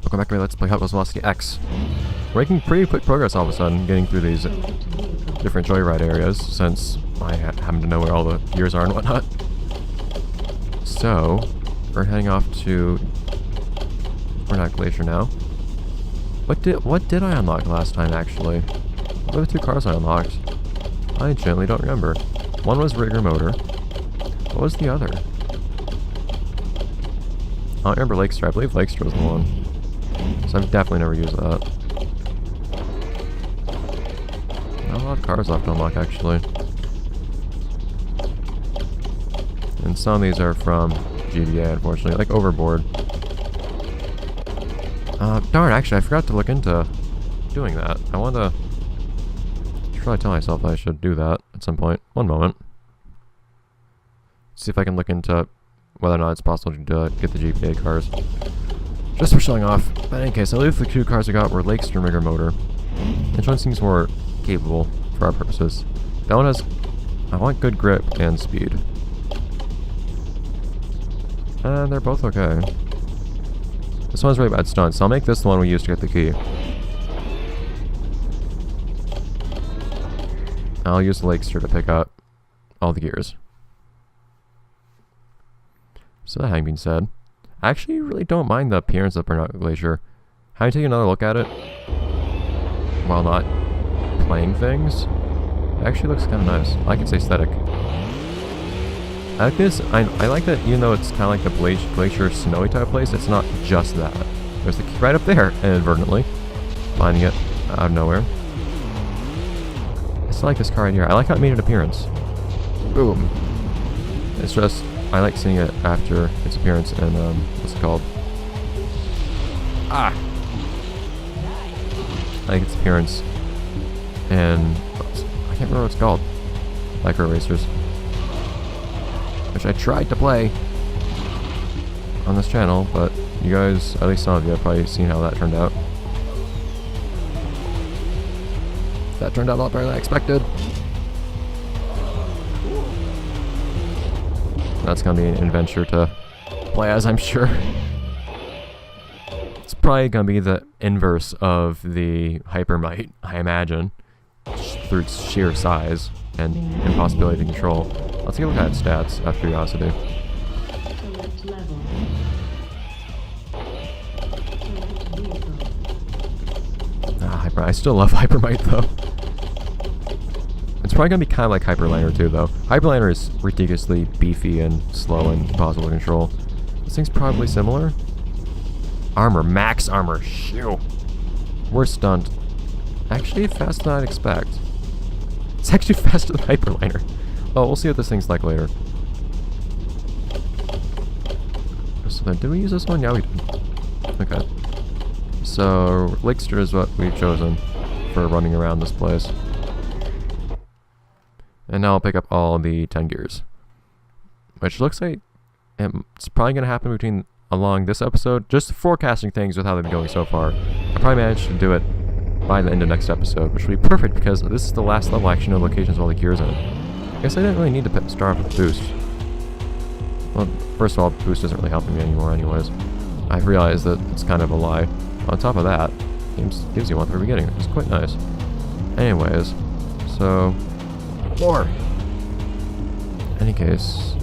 Welcome back to my Let's Play Hot Wheels Velocity X. We're making pretty quick progress all of a sudden, getting through these different joyride areas, since I happen to know where all the gears are and whatnot. So, we're heading off to... We're not Glacier now. What did I unlock last time, actually? What were the two cars I unlocked? I genuinely don't remember. One was rigger motor. What was the other? I don't remember Lakester. I believe Lakester was the one. So I've definitely never used that. Not a lot of cars left to unlock, actually. And some of these are from GBA, unfortunately. Like Overboard. Darn, actually, I forgot to look into doing that. I want to... should probably tell myself I should do that at some point. One moment. See if I can look into whether or not it's possible to get the GPA cars. Just for showing off. But in any case, I believe the two cars I got were Lakester and rigger motor. Which one seems more capable for our purposes? That one has... I want good grip and speed. And they're both okay. This one's really bad stunts, so I'll make this the one we use to get the key. I'll use the Lakester to pick up all the gears. So that having been said, I actually really don't mind the appearance of Burnout Glacier. Having taken another look at it while not playing things, it actually looks kind of nice. I like its aesthetic. I like this. I like that even though it's kind of like the Glacier snowy type place, it's not just that. There's the key right up there, inadvertently. Finding it out of nowhere. I still like this car right here. I like how it made an appearance. Boom. It's just... I like seeing it after its appearance in, what's it called? Ah! I like its appearance in... I can't remember what it's called. Micro Racers. Which I tried to play on this channel, but you guys, at least some of you, have probably seen how that turned out. That turned out a lot better than I expected. That's gonna be an adventure to play as, I'm sure. It's probably gonna be the inverse of the Hypermite, I imagine, through its sheer size and impossibility to control. Let's take a look at its stats out of curiosity. I still love Hypermite though. It's probably going to be kind of like Hyperliner too, though. Hyperliner is ridiculously beefy and slow and impossible to control. This thing's probably similar. Armor, max armor, shoo! Worst stunt. Actually, faster than I'd expect. It's actually faster than Hyperliner. Oh, we'll see what this thing's like later. So then, did we use this one? Yeah, we did. Okay. So, Lakester is what we've chosen for running around this place. And now I'll pick up all the 10 gears. Which looks like it's probably going to happen along this episode. Just forecasting things with how they've been going so far. I probably managed to do it by the end of next episode, which will be perfect because this is the last level I actually know locations with all the gears in it. I guess I didn't really need to start off with a boost. Well, first of all, boost isn't really helping me anymore anyways. I've realized that it's kind of a lie. On top of that, it gives you one for the beginning, which is quite nice. Anyways, so... more! In any case...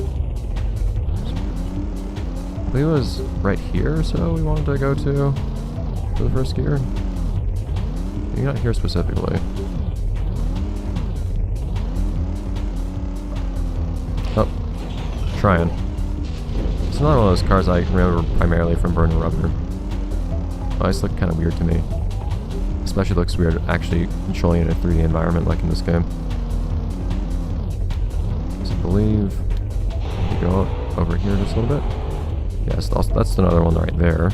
I believe it was right here, so we wanted to go to for the first gear. Maybe not here specifically. Oh. Trying. It's another one of those cars I remember primarily from Burn and Rubber. Oh, this looked kind of weird to me. Especially looks weird actually controlling it in a 3D environment like in this game. I believe we go over here just a little bit. Yes, that's another one right there.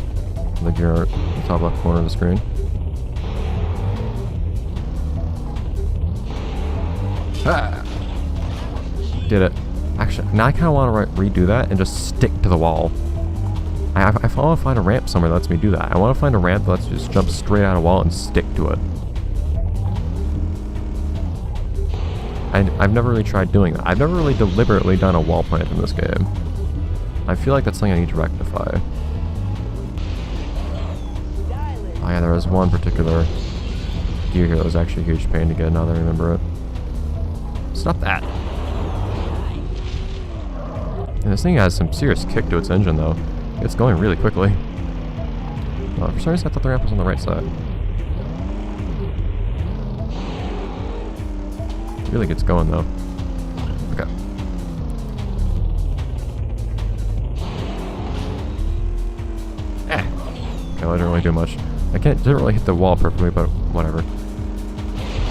The gear on the top left corner of the screen. Ah! Did it. Actually, now I kind of want to redo that and just stick to the wall. I want to find a ramp somewhere that lets me do that. I want to find a ramp that lets me just jump straight out of a wall and stick to it. I've never really tried doing that. I've never really deliberately done a wall plant in this game. I feel like that's something I need to rectify. There was one particular gear here that was actually a huge pain to get, now that I remember it. Stop that! And this thing has some serious kick to its engine, though. It's going really quickly. For some reason, I thought the ramp was on the right side. It really gets going, though. Okay. Okay, well, I didn't really do much. Didn't really hit the wall perfectly, but whatever.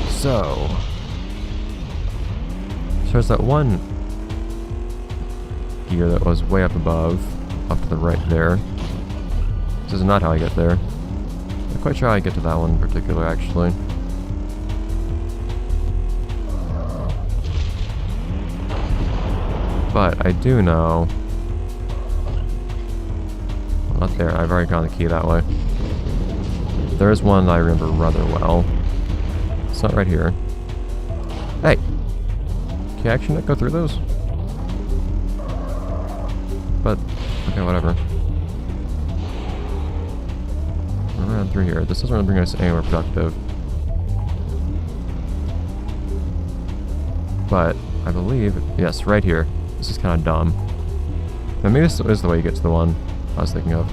So there's that one gear that was way up above, up to the right there. This is not how I get there. I'm not quite sure how I get to that one in particular, actually. But I do know... Well, not there, I've already gotten the key that way. There is one that I remember rather well. It's not right here. Hey! Can you actually not go through those? But, okay, whatever. We're around through here. This doesn't really bring us anywhere productive. But, I believe, yes, right here. This is kind of dumb. But maybe this is the way you get to the one I was thinking of.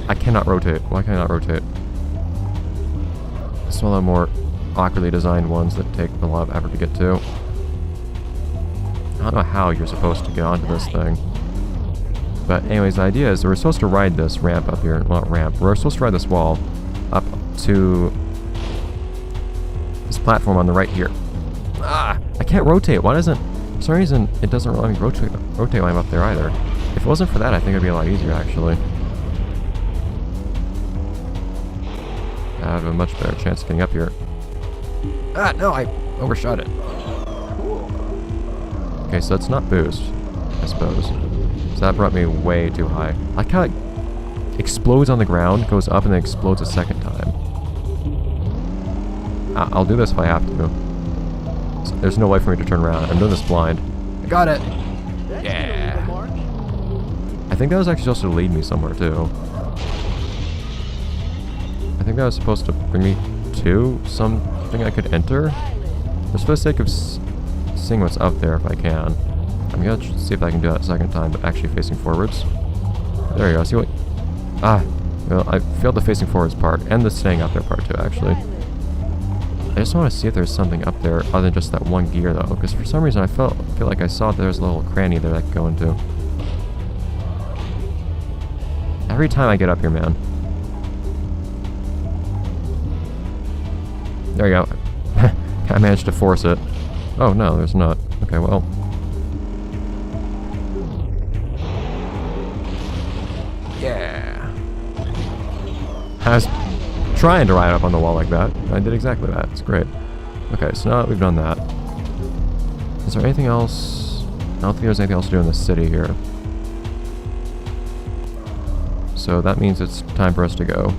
I cannot rotate. Why can I not rotate? It's one of the more awkwardly designed ones that take a lot of effort to get to. I don't know how you're supposed to get onto this thing. But anyways, the idea is that we're supposed to ride this ramp up here. Well, not ramp. We're supposed to ride this wall up to this platform on the right here. Ah! I can't rotate. Why doesn't... For some reason, it doesn't let me rotate when I'm up there either. If it wasn't for that, I think it'd be a lot easier, actually. I'd have a much better chance of getting up here. Ah, no, I overshot it. Okay, so that's not boost, I suppose. So that brought me way too high. I like how it explodes on the ground, goes up, and then explodes a second time. I'll do this if I have to. So there's no way for me to turn around. I'm doing this blind. I got it! Yeah! I think that was actually supposed to lead me somewhere, too. I think that was supposed to bring me to something I could enter. Just for the sake of seeing what's up there if I can. I'm gonna see if I can do that a second time, but actually facing forwards. There you go, see what... Ah! Well, I failed the facing forwards part, and the staying up there part too, actually. I just want to see if there's something up there other than just that one gear, though, because for some reason I feel like I saw there's a little cranny there I could go into. Every time I get up here, man. There you go. I managed to force it. Oh, no, there's not. Okay, well. Yeah. I was trying to ride up on the wall like that. I did exactly that. It's great. Okay, so now that we've done that. Is there anything else? I don't think there's anything else to do in the city here. So that means it's time for us to go.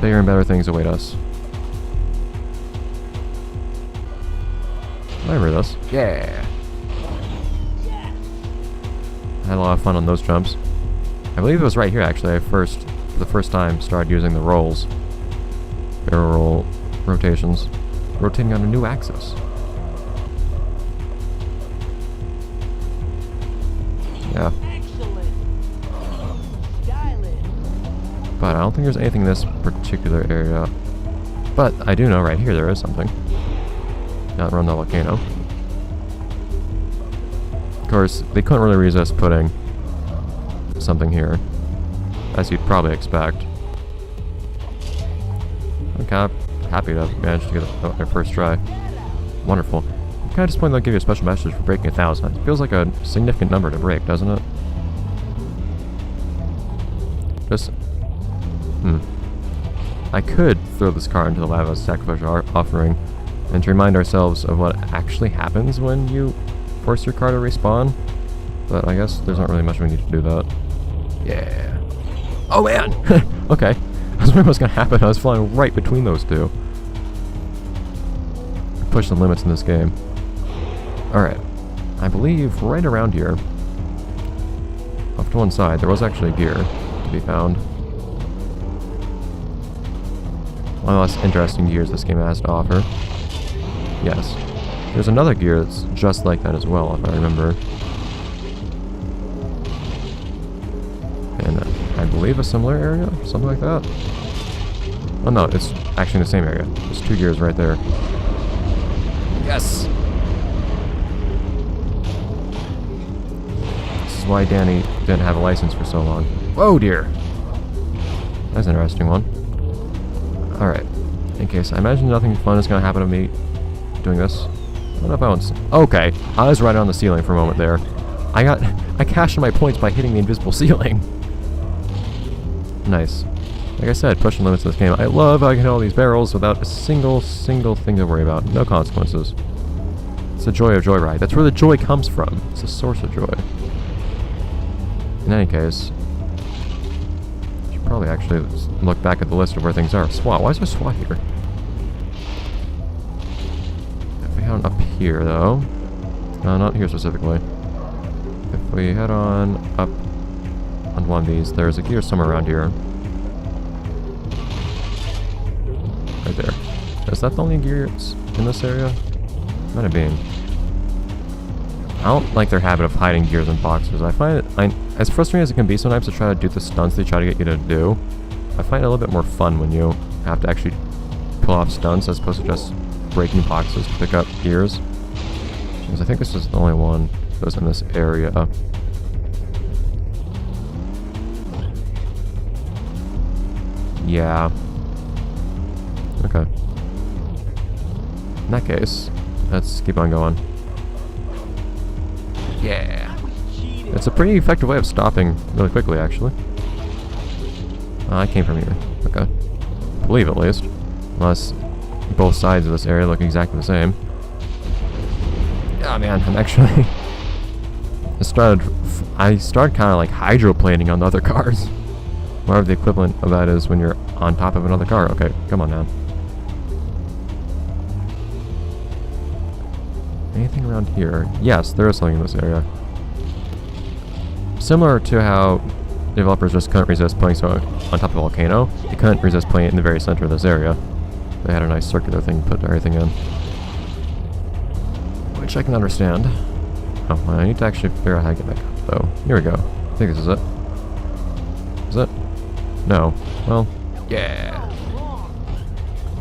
Bigger and better things await us. I remember this. Yeah! I had a lot of fun on those jumps. I believe it was right here, actually. For the first time, started using the rolls. Barrel roll rotations. Rotating on a new axis. Yeah. But I don't think there's anything in this particular area. But I do know right here there is something. Not around the volcano. Of course, they couldn't really resist putting something here, as you'd probably expect. I'm kind of happy to have managed to get it my first try. Wonderful. I'm kind of disappointed they'll give you a special message for breaking 1,000. It feels like a significant number to break, doesn't it? Just... I could throw this car into the lava as a sacrificial offering, and to remind ourselves of what actually happens when you force your car to respawn, but I guess there's not really much we need to do that. Yeah. Oh man! Okay. I was wondering what's gonna happen. I was flying right between those two. Push the limits in this game. Alright. I believe right around here, off to one side, there was actually gear to be found. one of the less interesting gears this game has to offer. Yes. There's another gear that's just like that as well, if I remember. And I believe a similar area? Something like that? Oh no, it's actually in the same area. There's 2 gears right there. Yes! This is why Danny didn't have a license for so long. Whoa, dear! That's an interesting one. Alright. In case, I imagine nothing fun is going to happen to me doing this. I don't know if I want... Okay, I was right on the ceiling for a moment there. I cashed my points by hitting the invisible ceiling. Nice. Like I said, pushing limits in this game. I love how I can hit all these barrels without a single thing to worry about. No consequences. It's the joy of Joyride. That's where the joy comes from. It's a source of joy. In any case, I should probably actually look back at the list of where things are. SWAT. Why is there SWAT here? If we head on up here, though. No, not here specifically. If we head on up on one of these, there's a gear somewhere around here. Right there. Is that the only gear in this area? Might have been. I don't like their habit of hiding gears in boxes. I find it, as frustrating as it can be sometimes to try to do the stunts they try to get you to do, I find it a little bit more fun when you have to actually pull off stunts as opposed to just breaking boxes to pick up gears. Because I think this is the only one that was in this area. Yeah. Okay. In that case, let's keep on going. Yeah. It's a pretty effective way of stopping really quickly, actually. I came from here. Okay. I believe at least. Unless both sides of this area look exactly the same. Oh man, I'm actually... I started kind of like hydroplaning on the other cars. Whatever the equivalent of that is when you're on top of another car. Okay, come on now. Anything around here? Yes, there is something in this area. Similar to how developers just couldn't resist putting so on top of a volcano, they couldn't resist putting it in the very center of this area. They had a nice circular thing to put everything in. Which I can understand. Oh, well, I need to actually figure out how to get back up, though. Here we go. I think this is it. Is it? No. Well, yeah.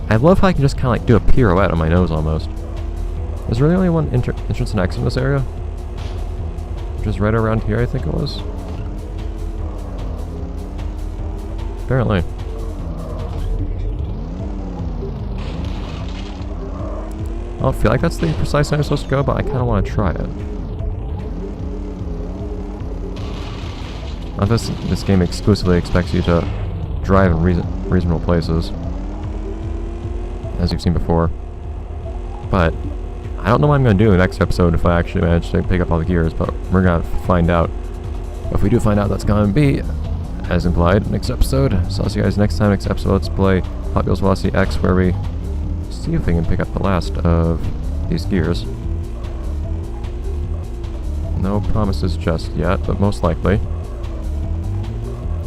I love how I can just kind of like do a pirouette on my nose almost. There's really only one entrance and exit in this area. Which is right around here, I think it was. Apparently. I don't feel like that's the precise way I'm supposed to go, but I kind of want to try it. Now this game exclusively expects you to drive in reasonable places, as you've seen before. But I don't know what I'm going to do in the next episode if I actually manage to pick up all the gears, but we're going to find out. If we do find out, that's going to be, as implied, next episode. So I'll see you guys next time. Next episode, let's play Hot Wheels Velocity X, where we see if we can pick up the last of these gears. No promises just yet, but most likely.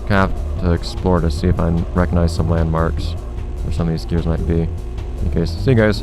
Have to explore to see if I recognize some landmarks where some of these gears might be. In case, see you guys.